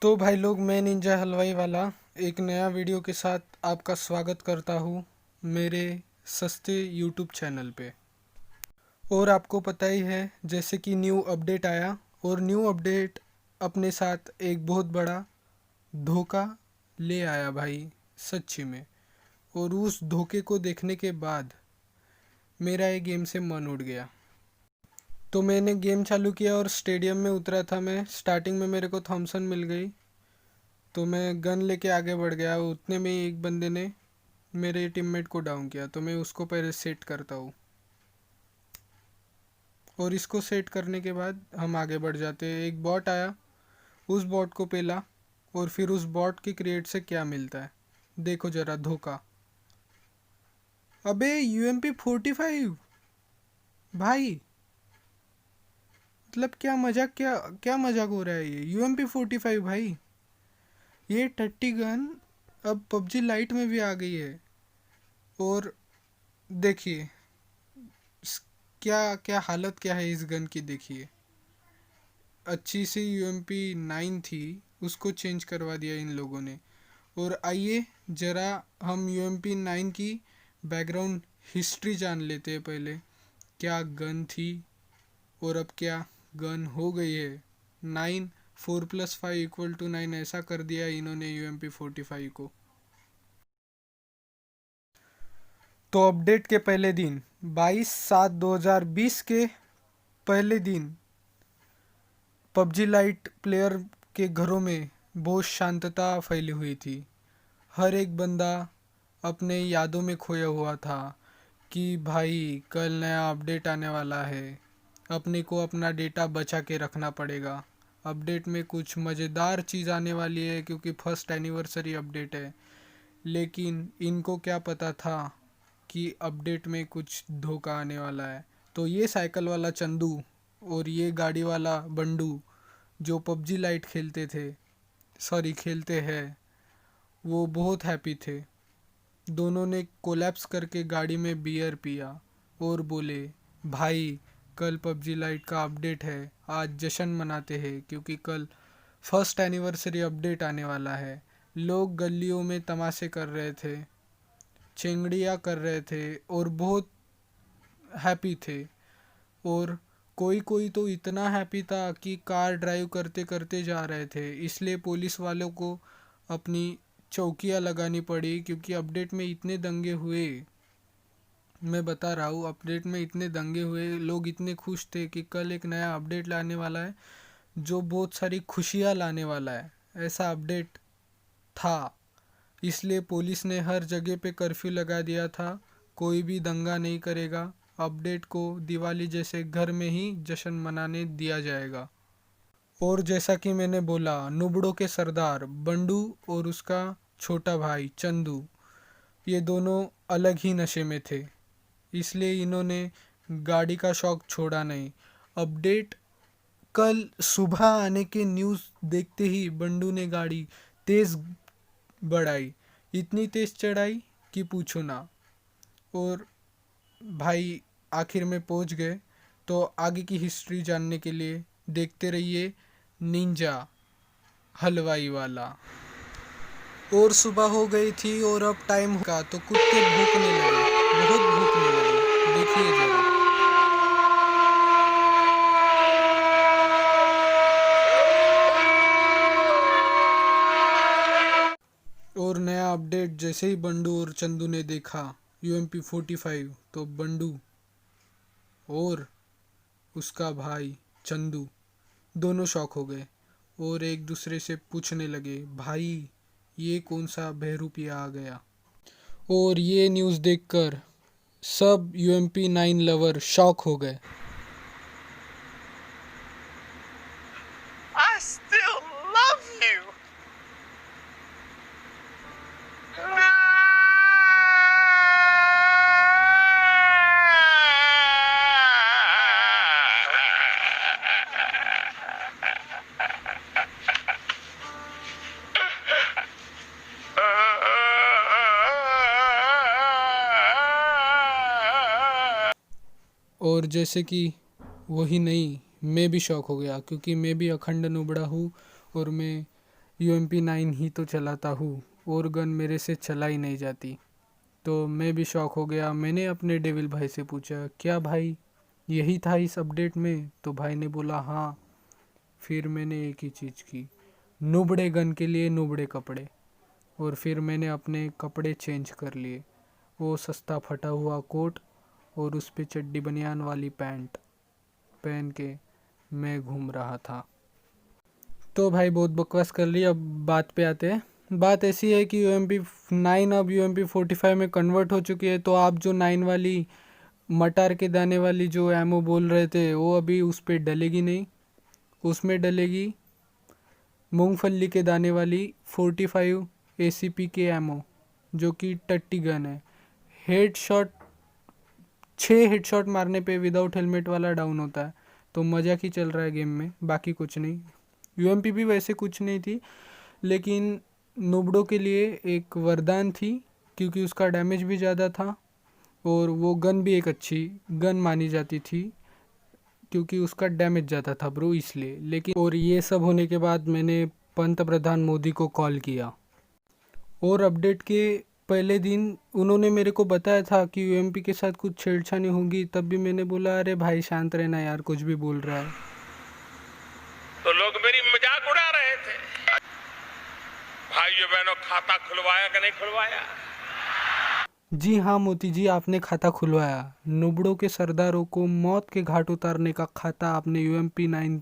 तो भाई लोग, मैं निंजा हलवाई वाला एक नया वीडियो के साथ आपका स्वागत करता हूँ मेरे सस्ते यूट्यूब चैनल पे। और आपको पता ही है, जैसे कि न्यू अपडेट आया और न्यू अपडेट अपने साथ एक बहुत बड़ा धोखा ले आया भाई, सच्ची में। और उस धोखे को देखने के बाद मेरा ये गेम से मन उड़ गया। तो मैंने गेम चालू किया और स्टेडियम में उतरा था। मैं स्टार्टिंग में मेरे को थॉमसन मिल गई, तो मैं गन लेके आगे बढ़ गया। उतने में ही एक बंदे ने मेरे टीममेट को डाउन किया, तो मैं उसको पहले सेट करता हूँ और इसको सेट करने के बाद हम आगे बढ़ जाते हैं। एक बॉट आया, उस बॉट को पेला और फिर उस बॉट के क्रिएट से क्या मिलता है देखो जरा, धोखा। अबे UMP45 भाई, मतलब क्या मजाक, क्या क्या मजाक हो रहा है। ये UMP45 भाई, ये टट्टी गन अब पबजी लाइट में भी आ गई है। और देखिए क्या क्या हालत क्या है इस गन की, देखिए। अच्छी सी UMP9 थी, उसको चेंज करवा दिया इन लोगों ने। और आइए ज़रा हम UMP9 की बैकग्राउंड हिस्ट्री जान लेते हैं पहले। क्या गन थी और अब क्या गन हो गई है। 9 4+5 = 9 ऐसा कर दिया इन्होंने UMP45 को। तो अपडेट के पहले दिन 22/7/2020 के पहले दिन पबजी लाइट प्लेयर के घरों में बहुत शांतता फैली हुई थी। हर एक बंदा अपने यादों में खोया हुआ था कि भाई कल नया अपडेट आने वाला है, अपने को अपना डेटा बचा के रखना पड़ेगा। अपडेट में कुछ मज़ेदार चीज़ आने वाली है क्योंकि फर्स्ट एनिवर्सरी अपडेट है। लेकिन इनको क्या पता था कि अपडेट में कुछ धोखा आने वाला है। तो ये साइकिल वाला चंदू और ये गाड़ी वाला बंडू जो पबजी लाइट खेलते थे, सॉरी खेलते हैं, वो बहुत हैप्पी थे। दोनों ने कोलैप्स करके गाड़ी में बियर पिया और बोले, भाई कल पबजी लाइट का अपडेट है, आज जश्न मनाते हैं क्योंकि कल फर्स्ट एनिवर्सरी अपडेट आने वाला है। लोग गलियों में तमाशे कर रहे थे, चेंगड़ियाँ कर रहे थे और बहुत हैप्पी थे। और कोई कोई तो इतना हैप्पी था कि कार ड्राइव करते करते जा रहे थे। इसलिए पुलिस वालों को अपनी चौकियाँ लगानी पड़ी क्योंकि अपडेट में इतने दंगे हुए। मैं बता रहा हूँ, अपडेट में इतने दंगे हुए, लोग इतने खुश थे कि कल एक नया अपडेट लाने वाला है जो बहुत सारी खुशियाँ लाने वाला है, ऐसा अपडेट था। इसलिए पुलिस ने हर जगह पे कर्फ्यू लगा दिया था, कोई भी दंगा नहीं करेगा। अपडेट को दिवाली जैसे घर में ही जश्न मनाने दिया जाएगा। और जैसा कि मैंने बोला, नुबड़ों के सरदार बंडू और उसका छोटा भाई चंदू, ये दोनों अलग ही नशे में थे। इसलिए इन्होंने गाड़ी का शौक छोड़ा नहीं। अपडेट कल सुबह आने के न्यूज़ देखते ही बंडू ने गाड़ी तेज़ बढ़ाई, इतनी तेज़ चढ़ाई कि पूछो ना। और भाई आखिर में पहुंच गए। तो आगे की हिस्ट्री जानने के लिए देखते रहिए निंजा हलवाई वाला। और सुबह हो गई थी और अब टाइम का, तो कुत्ते भूखने लगे, बहुत भूखने लगे, देखिए जरा। और नया अपडेट जैसे ही बंडू और चंदू ने देखा UMP45, तो बंडू और उसका भाई चंदू दोनों शॉक हो गए और एक दूसरे से पूछने लगे, भाई ये कौन सा बहरूपिया आ गया। और ये न्यूज़ देखकर सब UMP9 लवर शॉक हो गए। I still love you. और जैसे कि वही नहीं, मैं भी शौक हो गया क्योंकि मैं भी अखंड नुबड़ा हूँ और मैं UMP9 ही तो चलाता हूँ और गन मेरे से चला ही नहीं जाती। तो मैं भी शॉक हो गया। मैंने अपने डेविल भाई से पूछा, क्या भाई यही था इस अपडेट में? तो भाई ने बोला हाँ। फिर मैंने एक ही चीज़ की, नुबड़े गन के लिए नुबड़े कपड़े। और फिर मैंने अपने कपड़े चेंज कर लिए, वो सस्ता फटा हुआ कोट और उस पे चड्डी बनियान वाली पैंट पहन के मैं घूम रहा था। तो भाई बहुत बकवास कर ली, अब बात पे आते हैं। बात ऐसी है कि UMP9 अब UMP45 में कन्वर्ट हो चुकी है। तो आप जो 9 वाली मटार के दाने वाली जो एमओ बोल रहे थे, वो अभी उस पर डलेगी नहीं। उसमें डलेगी मूंगफली के दाने वाली 45 ACP के एमओ, जो कि टट्टी गन है। हेडशॉट 6 हेडशॉट मारने पे विदाउट हेलमेट वाला डाउन होता है। तो मज़ा ही चल रहा है गेम में, बाकी कुछ नहीं। UMP भी वैसे कुछ नहीं थी, लेकिन नुबड़ों के लिए एक वरदान थी, क्योंकि उसका डैमेज भी ज़्यादा था और वो गन भी एक अच्छी गन मानी जाती थी, क्योंकि उसका डैमेज ज़्यादा था ब्रो, इसलिए। लेकिन और ये सब होने के बाद मैंने पंत प्रधान मोदी को कॉल किया और अपडेट के पहले दिन उन्होंने मेरे को बताया था कि UMP के साथ कुछ छेड़छाड़ी होगी। तब भी मैंने बोला अरे भाई शांत रहना यार, कुछ भी बोल रहा है। तो लोग मेरी मजाक उड़ा रहे थे। भाइयों बहनों, खाता खुलवाया कि नहीं खुलवाया? जी हाँ मोती जी, आपने खाता खुलवाया। नुबड़ों के सरदारों को मौत के घाट उतारने का खाता आपने UMP9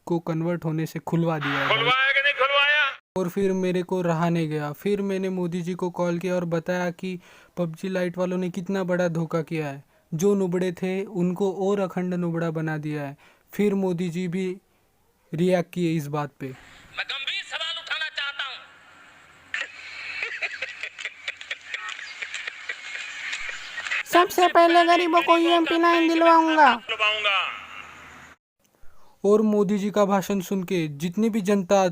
को कन्वर्ट होने से खुलवा दिया है भाई। खुलवाया कि नहीं खुलवाया? और फिर मेरे को रहा नहीं गया, फिर मैंने मोदी जी को कॉल किया और बताया कि PUBG लाइट वालों ने कितना बड़ा धोखा किया है। जो नुबड़े थे उनको और अखंड नुबड़ा बना दिया है। फिर मोदी जी भी रिएक्ट किए इस बात पे। मैं गंभीर सवाल उठाना चाहता हूं। सबसे पहले गरीबों को UMP9 दिलवाऊंगा। खुलवाऊंगा। और मोदी जी का भाषण सुन के जितनी भी जनता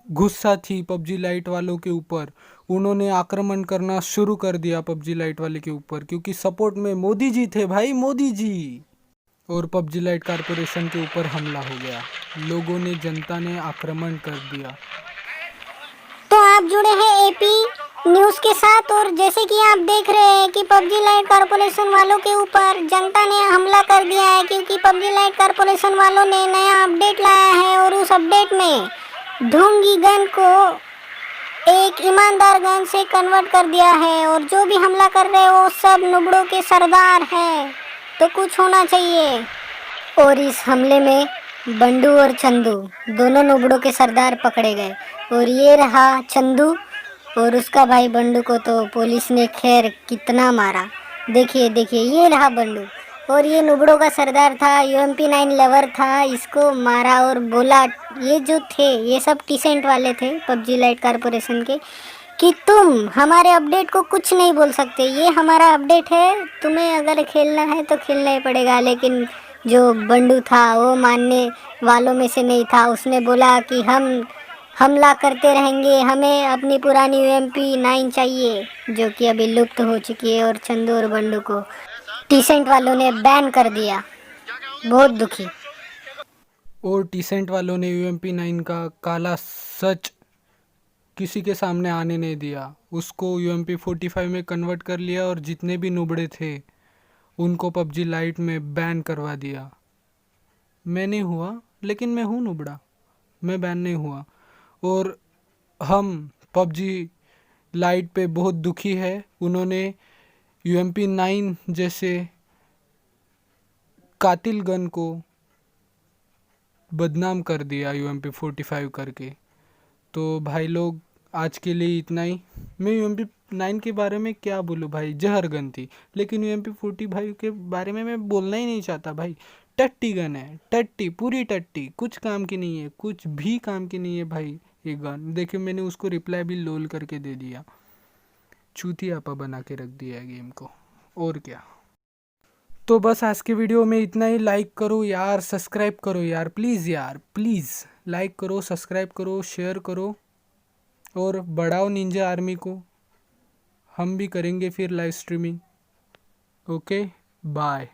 गुस्सा थी PUBG लाइट वालों के ऊपर, उन्होंने आक्रमण करना शुरू कर दिया PUBG लाइट वाले के ऊपर, क्योंकि सपोर्ट में मोदी जी थे भाई, मोदी जी। और PUBG लाइट कारपोरेशन के ऊपर हमला हो गया, लोगों ने, जनता ने आक्रमण कर दिया। तो आप जुड़े हैं AP न्यूज़ के साथ, और जैसे कि आप देख रहे हैं कि PUBG लाइट कारपोरेशन वालों के ऊपर जनता ने हमला कर दिया है, क्योंकि PUBG लाइट कारपोरेशन वालों ने नया अपडेट लाया है और उस अपडेट में ढोंगी गन को एक ईमानदार गन से कन्वर्ट कर दिया है। और जो भी हमला कर रहे हैं वो सब नुबड़ों के सरदार हैं, तो कुछ होना चाहिए। और इस हमले में बंडू और चंदू दोनों नुबड़ों के सरदार पकड़े गए। और ये रहा चंदू, और उसका भाई बंडू को तो पुलिस ने खैर कितना मारा। देखिए देखिए, ये रहा बंडू, और ये नुबड़ों का सरदार था, UMP9 लवर था, इसको मारा और बोला, ये जो थे ये सब टीसेंट वाले थे PUBG लाइट कारपोरेशन के, कि तुम हमारे अपडेट को कुछ नहीं बोल सकते, ये हमारा अपडेट है, तुम्हें अगर खेलना है तो खेलना ही पड़ेगा। लेकिन जो बंडू था वो मानने वालों में से नहीं था, उसने बोला कि हम हमला करते रहेंगे, हमें अपनी पुरानी UMP9 चाहिए, जो कि अभी लुप्त हो चुकी है। और चंदू और बंडू को टीसेंट वालों ने बैन कर दिया। बहुत दुखी। और टीसेंट वालों ने UMP9 का काला सच किसी के सामने आने नहीं दिया, उसको UMP45 में कन्वर्ट कर लिया और जितने भी नुबड़े थे उनको PUBG लाइट में बैन करवा दिया। मैं नहीं हुआ, लेकिन मैं हूँ नुबड़ा, मैं बैन नहीं हुआ। और हम PUBG लाइट पे बहुत दुखी है, उन्होंने UMP9 जैसे कातिल गन को बदनाम कर दिया UMP45 करके। तो भाई लोग आज के लिए इतना ही। मैं UMP9 के बारे में क्या बोलूँ भाई, जहर गन थी। लेकिन UMP45 के बारे में मैं बोलना ही नहीं चाहता भाई, टट्टी गन है, टट्टी, पूरी टट्टी, कुछ काम की नहीं है, कुछ भी काम की नहीं है भाई ये गन। देखिए मैंने उसको रिप्लाई भी लोल करके दे दिया, चूतियापा बना के रख दिया गेम को, और क्या। तो बस आज के वीडियो में इतना ही। लाइक करो यार, सब्सक्राइब करो यार, प्लीज़ यार, प्लीज़ लाइक करो, सब्सक्राइब करो, शेयर करो और बढ़ाओ निंजा आर्मी को। हम भी करेंगे फिर लाइव स्ट्रीमिंग। Okay, bye.